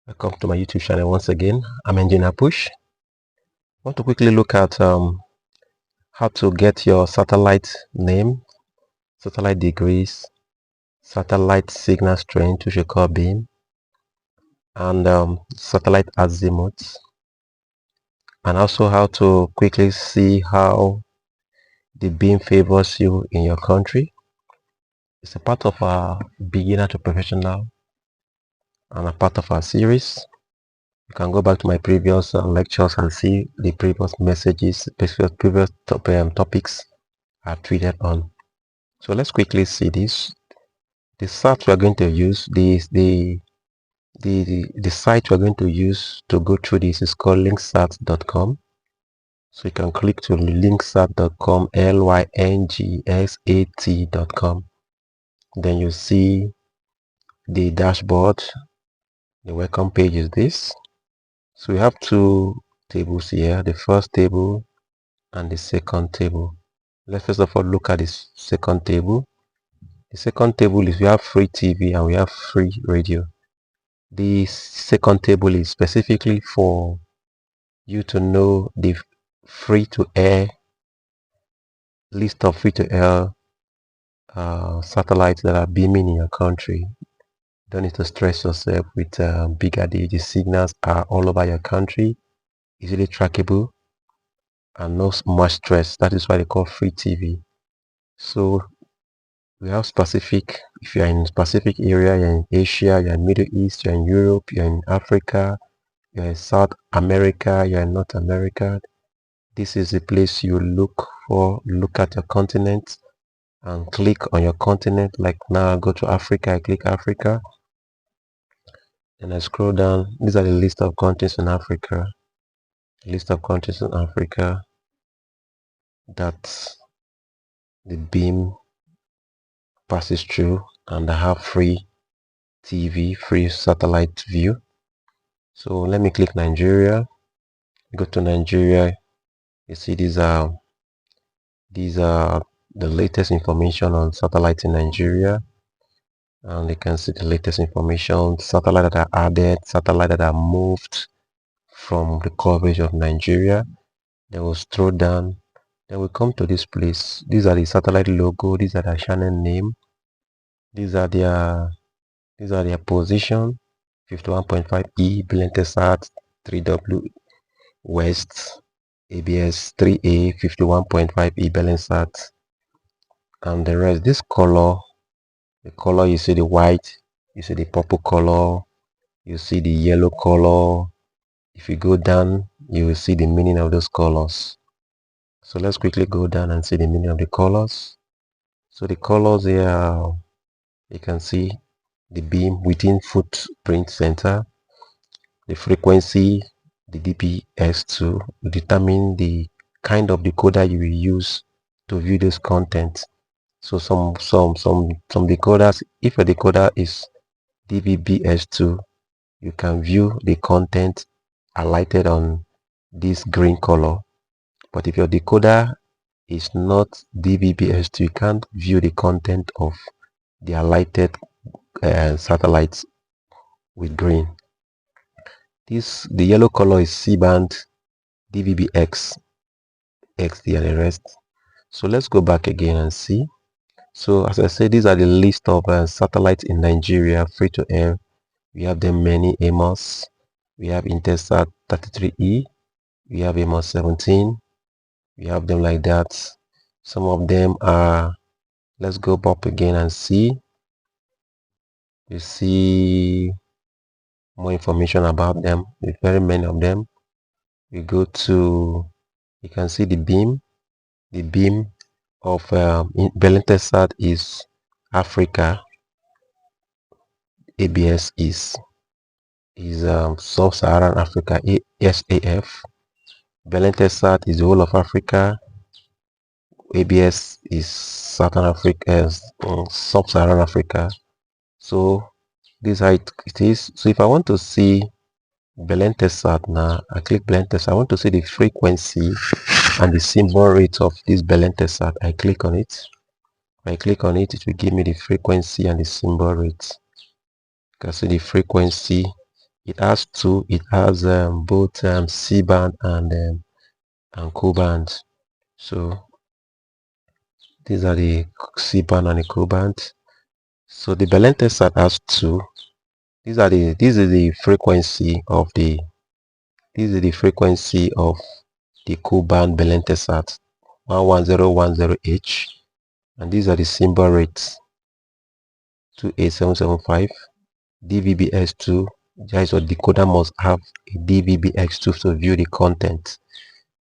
Welcome to my YouTube channel once again. I'm Engineer Push. I want to quickly look at how to get your satellite name, satellite degrees, satellite signal strength, which we call beam, and satellite azimuth, and also how to quickly see how the beam favors you in your country. It's a part of our beginner to professional and a part of our series. You can go back to my previous lectures and see the previous messages, previous topics I've tweeted on. So let's quickly see this. The site we're going to use, the site we're going to use to go through this is called LyngSat.com. So you can click to LyngSat.com, LyngSat.com. Then you see the dashboard. The welcome page is this. So we have two tables here, the first table and the second table. Let's first of all look at this second table. The second table is we have free TV and we have free radio. The second table is specifically for you to know the free-to-air list of free-to-air satellites that are beaming in your country. Don't need to stress yourself with bigger the signals are all over your country, easily trackable, and no much stress. That is why they call free TV. So we have specific, if you're in specific area, you're in Asia, you're in Middle East, you're in Europe, you're in Africa, you're in South America, you're in North America. This is the place you look for. Look at your continent and click on your continent. Like now I go to Africa, I click Africa. Then I scroll down. These are the list of countries in Africa. List of countries in Africa that the beam passes through, and I have free TV, free satellite view. So let me click Nigeria. Go to Nigeria. You see these are the latest information on satellite in Nigeria, and you can see the latest information, satellite that are added, satellite that are moved from the coverage of Nigeria. Then we'll scroll down, then we come to this place. These are the satellite logo, these are their channel name, these are their position, 51.5E, Blentesat 3W West, ABS 3A, 51.5E Belensat, and the rest. This color, the color, you see the white, you see the purple color, you see the yellow color. If you go down, you will see the meaning of those colors. So let's quickly go down and see the meaning of the colors. So the colors here, you can see the beam within footprint center, the frequency, the DPS2 will determine the kind of decoder you will use to view this content. So some decoders, if a decoder is DVB-S2, you can view the content highlighted on this green color. But if your decoder is not DVB-S2, you can't view the content of the highlighted satellites with green. The yellow color is C-band, DVB-X, XD and the rest. So let's go back again and see. So as I said, these are the list of satellites in Nigeria, free to air. We have them many, Amos, we have Intelsat 33E, we have Amos 17, we have them like that. Some of them are, let's go up again and see. You see more information about them. There's very many of them. We go to, you can see the beam of Belentesat is Africa, ABS is Sub-Saharan Africa, SAF. Belentesat is the whole of Africa, ABS is Southern Africa, Sub-Saharan Africa. So this is how it is. So if I want to see Belentesat now, I click Belentesat. I want to see the frequency and the symbol rate of this Belentesat. I click on it. If I click on it, it will give me the frequency and the symbol rate. You can see the frequency It has two. It has both C-band and Ku-band. So these are the C-band and the Ku-band. So the LyngSat has two. This is the frequency of the Ku-band LyngSat 11010H, and these are the symbol rates 28775 DVB-X2. So decoder must have a DVB-X2 to view the content.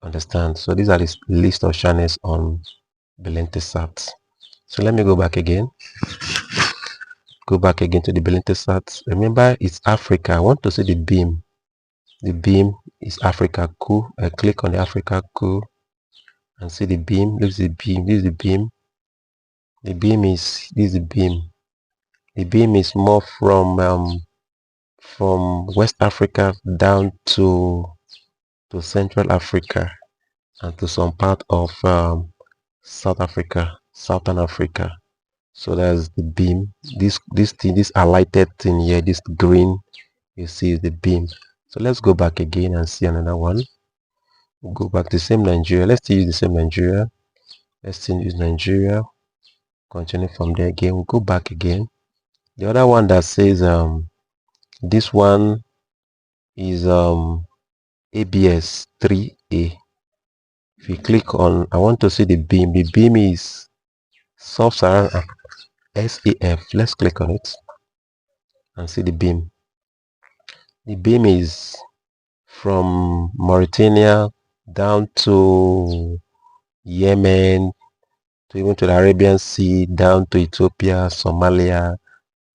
Understand? So these are the list of channels on the LyngSat. So let me go back again. Go back again to the LyngSat. Remember, it's Africa. I want to see the beam. The beam is Africa. Cool. I click on the Africa. Cool. And see the beam. This is the beam. This is the beam. The beam is this is the beam. The beam is more from West Africa down to Central Africa and to some part of South Africa, Southern Africa. So there's the beam. This thing, this highlighted thing here, this green, you see is the beam. So let's go back again and see another one. We'll go back to the same Nigeria. Let's still use the same Nigeria. Let's still use Nigeria. Continue from there again. We'll go back again. The other one that says this one is ABS 3A. If you click on, I want to see the beam. The beam is Sub-Saharan SAF. Let's click on it and see the beam. The beam is from Mauritania down to Yemen, to even to the Arabian Sea, down to Ethiopia, Somalia,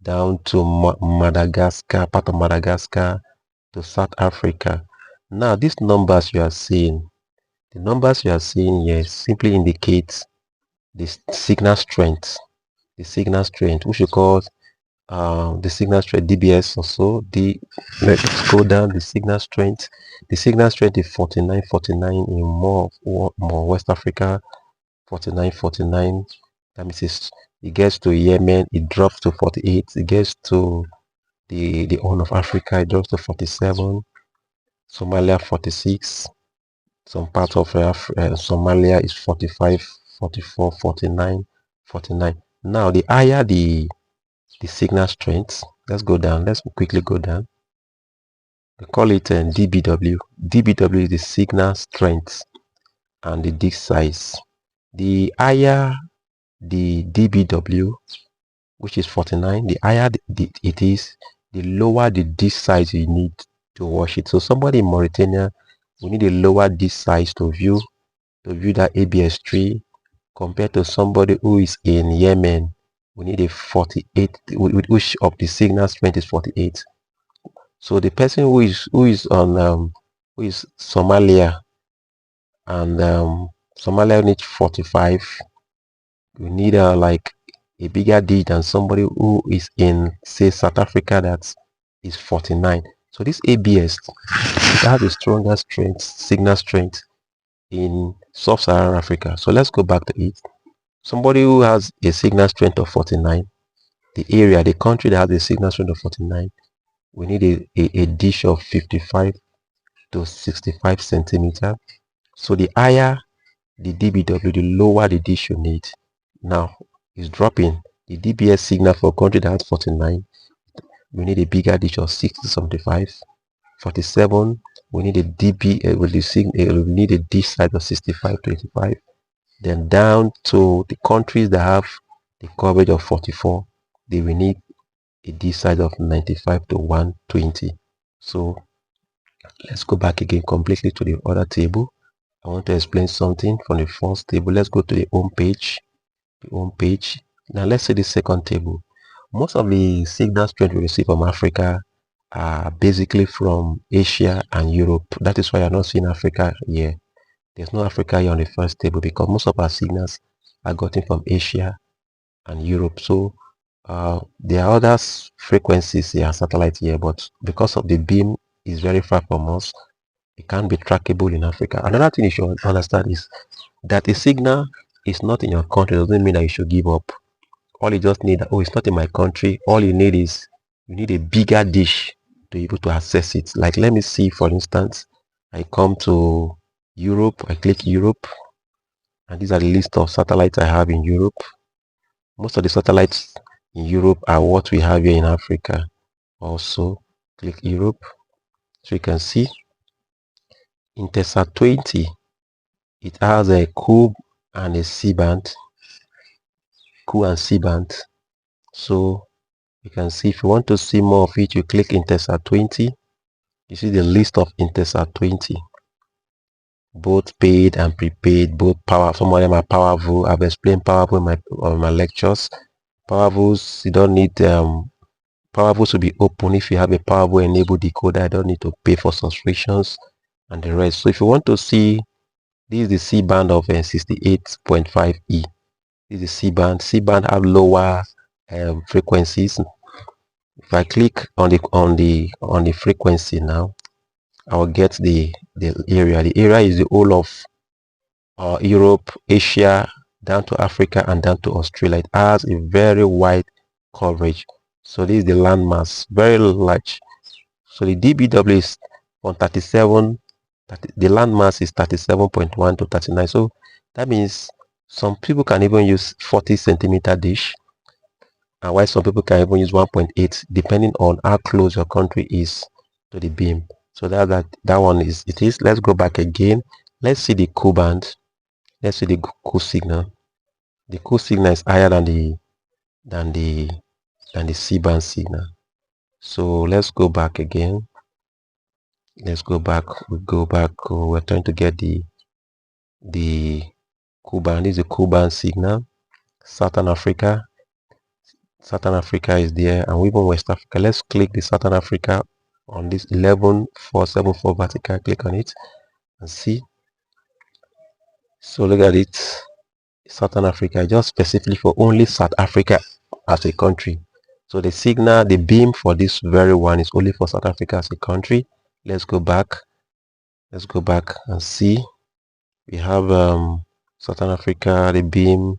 down to Madagascar, part of Madagascar, to South Africa. Now, these numbers you are seeing, the numbers you are seeing here simply indicates the signal strength. The signal strength, which we call the signal strength DBS also. Let's go down the signal strength. The signal strength is 4949 in more West Africa, 4949. That means it gets to Yemen, it drops to 48. It gets to the Horn of Africa, it drops to 47. Somalia 46. Some part of Somalia is 45, 44, 49, 49. Now the higher the signal strength, let's go down. Let's quickly go down. We call it dBW. dBW is the signal strength and the disk size. The higher the dBW, which is 49, the higher it is, the lower the disk size you need to watch it. So somebody in Mauritania, we need a lower disk size to view that ABS3, compared to somebody who is in Yemen. We need a 48, which of the signal strength is 48. So the person who is on who is Somalia, and Somalia needs 45. We need like a bigger D than somebody who is in, say, South Africa, that is 49. So this ABS, it has the strongest signal strength in Sub-Saharan Africa. So let's go back to it. Somebody who has a signal strength of 49, the country that has a signal strength of 49, we need a dish of 55 to 65 centimeter. So the higher the dBW, the lower the dish you need. Now it's dropping. The DBS signal for a country that has 49, we need a bigger dish of 60 to 75. 47, we need a we need a dish size of 65 to 85. Then down to the countries that have the coverage of 44, they will need a dish size of 95 to 120. So let's go back again completely to the other table. I want to explain something from the first table. Let's go to the home page. Now let's see the second table. Most of the signal strength we receive from Africa are basically from Asia and Europe. That is why you're not seeing Africa here. There's no Africa here on the first table, because most of our signals are gotten from Asia and Europe. So there are other frequencies here, satellite here, but because of the beam is very far from us, it can't be trackable in Africa. Another thing you should understand is that a signal is not in your country doesn't mean that you should give up. All you just need, oh, it's not in my country. All you need is, you need a bigger dish. to be able to access it. Like, let me see, for instance, I come to Europe, I click Europe, and these are the list of satellites I have in Europe. Most of the satellites in Europe are what we have here in Africa. Also, click Europe. So you can see Intelsat 20, it has a Ku and a C-band, Ku and C-band. So you can see, if you want to see more of it, you click Intelsat 20. You see the list of Intelsat 20, both paid and prepaid, both power. Some of them are powerful. I've explained powerful in my lectures. Powerfuls, you don't need powerful to be open. If you have a powerful enabled decoder, I don't need to pay for subscriptions and the rest. So if you want to see, this is the C band of 68.5E. This is C band. C band have lower frequencies. If I click on the frequency now, I will get the area. The area is the whole of Europe, Asia, down to Africa, and down to Australia. It has a very wide coverage. So this is the landmass, very large. So the DBW is on 37, the landmass is 37.1 to 39. So that means some people can even use 40 centimeter dish, and while some people can even use 1.8, depending on how close your country is to the beam. So that one is it is. Let's go back again. Let's see the Ku band. Let's see the Ku signal. The Ku signal is higher than the C band signal. So let's go back again. Let's go back. We go back. We're trying to get the Ku band. This is the Ku band signal. Southern Africa. Southern Africa is there, and even West Africa. Let's click the Southern Africa on this 11474 vertical. Click on it and see. So look at it. Southern Africa, just specifically for only South Africa as a country. So the signal, the beam for this very one is only for South Africa as a country. Let's go back. Let's go back and see. We have Southern Africa, the beam.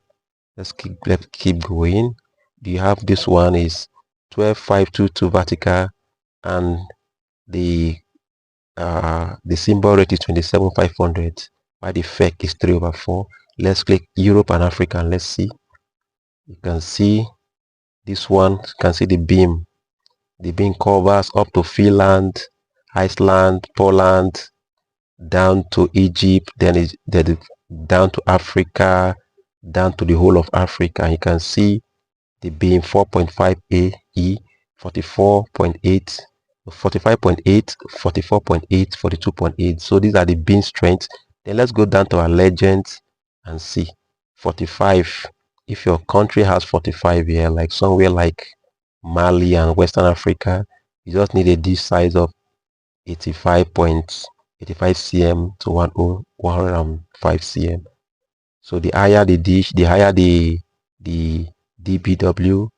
Let's keep going. You have this one is 12522 vertical, and the symbol rate is 27500, while the FEC is 3/4. Let's click Europe and Africa and let's see. You can see this one. You can see the beam. The beam covers up to Finland, Iceland, Poland, down to Egypt, then down to Africa, down to the whole of Africa. And you can see the beam 4.5 AE, 44.8, 45.8, 44.8, 42.8. So these are the beam strengths. Then let's go down to our legends and see 45. If your country has 45 here, like somewhere like Mali and Western Africa, you just need a dish size of 85.85 cm to 105 cm. So the higher the dish, the higher the DBW,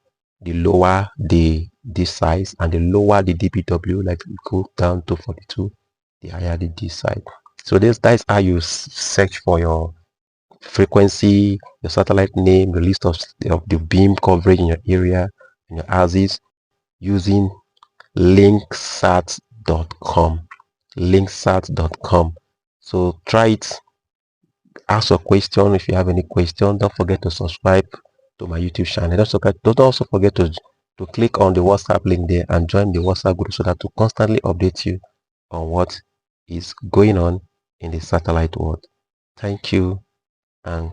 the lower the dish size, and the lower the DBW, like we go down to 42, the higher the dish size. So that's how you search for your frequency, your satellite name, the list of the beam coverage in your area, in your houses, using LyngSat.com. LyngSat.com. So try it. Ask a question. If you have any question, don't forget to subscribe to my YouTube channel. Don't also forget to click on the WhatsApp link there and join the WhatsApp group so that to constantly update you on what is going on in the satellite world. Thank you, and